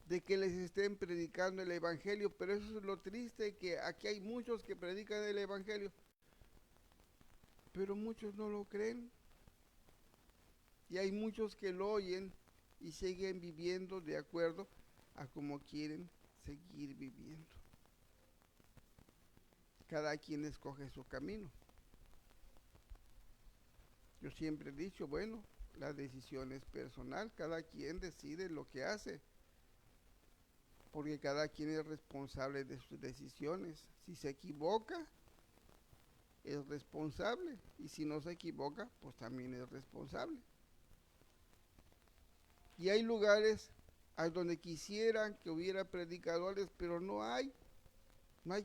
de que les estén predicando el Evangelio, pero eso es lo triste, que aquí hay muchos que predican el Evangelio, pero muchos no lo creen, y hay muchos que lo oyen y siguen viviendo de acuerdo a como quieren seguir viviendo. Cada quien escoge su camino. Yo siempre he dicho, bueno, la decisión es personal, cada quien decide lo que hace, porque cada quien es responsable de sus decisiones. Si se equivoca, es responsable, y si no se equivoca, pues también es responsable. Y hay lugares a donde quisieran que hubiera predicadores, pero no hay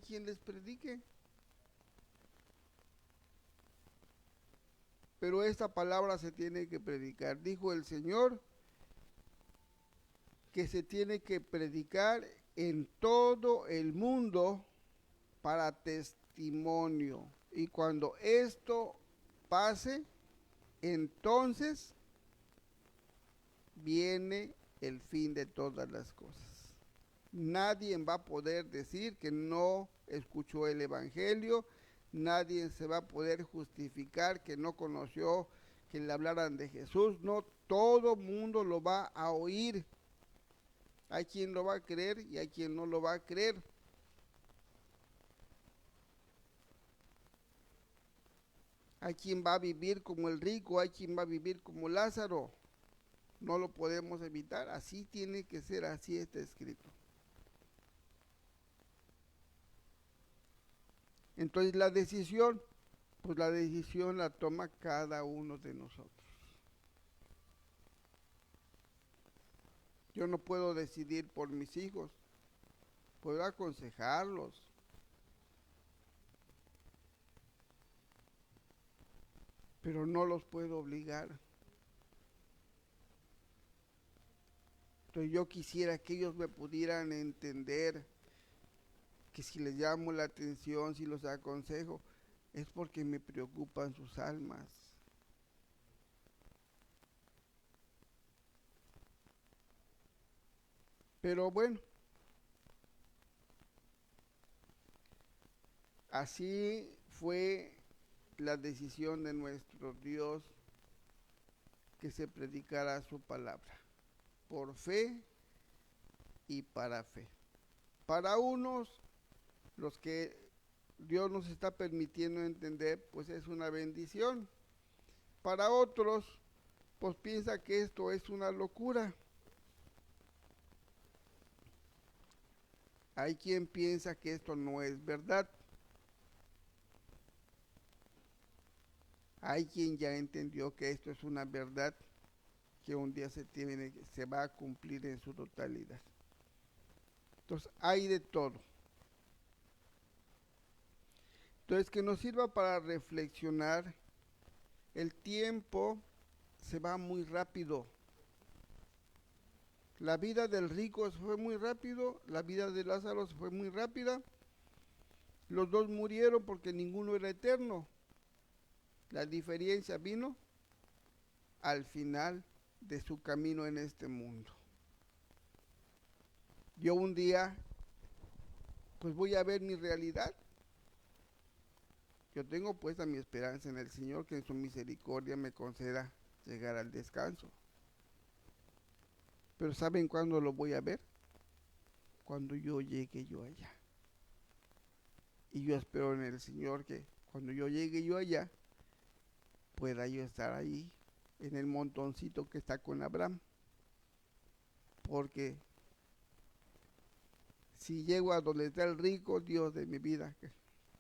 quien les predique. Pero esta palabra se tiene que predicar. Dijo el Señor que se tiene que predicar en todo el mundo para testimonio. Y cuando esto pase, entonces viene el fin de todas las cosas. Nadie va a poder decir que no escuchó el Evangelio, nadie se va a poder justificar que no conoció que le hablaran de Jesús. No, todo mundo lo va a oír. Hay quien lo va a creer y hay quien no lo va a creer. Hay quien va a vivir como el rico, hay quien va a vivir como Lázaro. No lo podemos evitar, así tiene que ser, así está escrito. Entonces pues la decisión la toma cada uno de nosotros. Yo no puedo decidir por mis hijos, puedo aconsejarlos, pero no los puedo obligar. Entonces yo quisiera que ellos me pudieran entender que si les llamo la atención, si los aconsejo, es porque me preocupan sus almas. Pero bueno, así fue la decisión de nuestro Dios, que se predicara su palabra, por fe y para fe. Para unos, los que Dios nos está permitiendo entender, pues es una bendición. Para otros, pues piensa que esto es una locura. Hay quien piensa que esto no es verdad. Hay quien ya entendió que esto es una verdad que un día se va a cumplir en su totalidad. Entonces hay de todo. Entonces que nos sirva para reflexionar. El tiempo se va muy rápido. La vida del rico se fue muy rápido, la vida de Lázaro se fue muy rápida. Los dos murieron porque ninguno era eterno. La diferencia vino al final de su camino en este mundo. Yo un día, pues voy a ver mi realidad. Yo tengo puesta mi esperanza en el Señor, que en su misericordia me conceda llegar al descanso. Pero ¿saben cuándo lo voy a ver? Cuando yo llegue yo allá. Y yo espero en el Señor que cuando yo llegue yo allá, pueda yo estar ahí en el montoncito que está con Abraham. Porque si llego a donde está el rico Dios de mi vida,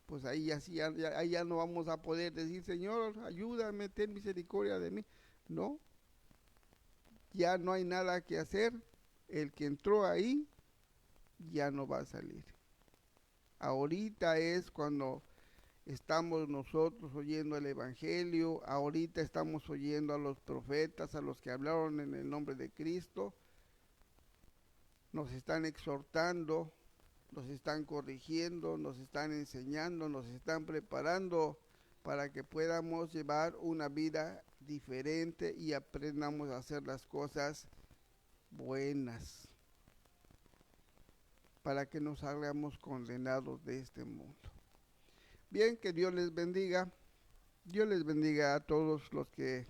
pues ahí así ahí ya no vamos a poder decir, Señor, ayúdame, ten misericordia de mí. No, ya no hay nada que hacer. El que entró ahí ya no va a salir. Ahorita es cuando estamos nosotros oyendo el Evangelio, ahorita estamos oyendo a los profetas, a los que hablaron en el nombre de Cristo, nos están exhortando, nos están corrigiendo, nos están enseñando, nos están preparando para que podamos llevar una vida diferente y aprendamos a hacer las cosas buenas, para que nos hagamos condenados de este mundo. Bien, que Dios les bendiga. Dios les bendiga a todos los que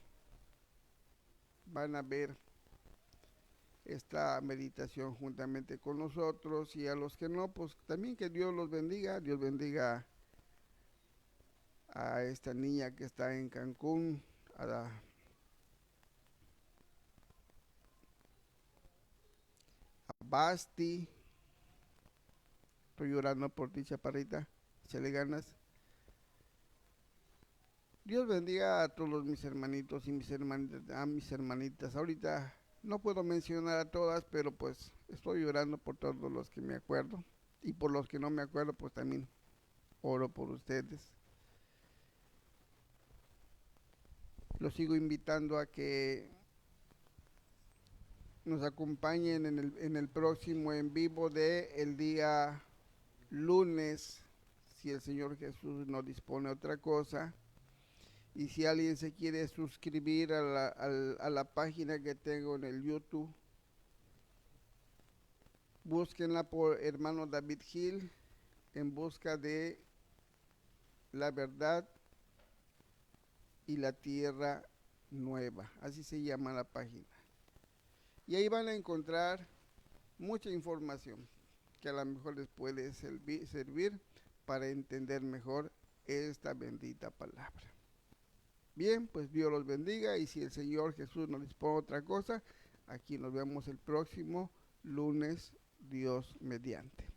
van a ver esta meditación juntamente con nosotros, y a los que no, pues también que Dios los bendiga. Dios bendiga a esta niña que está en Cancún, a Basti. Estoy llorando por ti, chaparrita. Échale ganas. Dios bendiga a todos mis hermanitos y mis hermanitas, a mis hermanitas. Ahorita no puedo mencionar a todas, pero pues estoy llorando por todos los que me acuerdo. Y por los que no me acuerdo, pues también oro por ustedes. Los sigo invitando a que nos acompañen en el próximo en vivo de el día lunes, si el Señor Jesús no dispone otra cosa. Y si alguien se quiere suscribir a la página que tengo en el YouTube, búsquenla por hermano David Gil, en busca de la verdad y la tierra nueva. Así se llama la página. Y ahí van a encontrar mucha información que a lo mejor les puede servir para entender mejor esta bendita palabra. Bien, pues Dios los bendiga, y si el Señor Jesús nos dispone otra cosa, aquí nos vemos el próximo lunes, Dios mediante.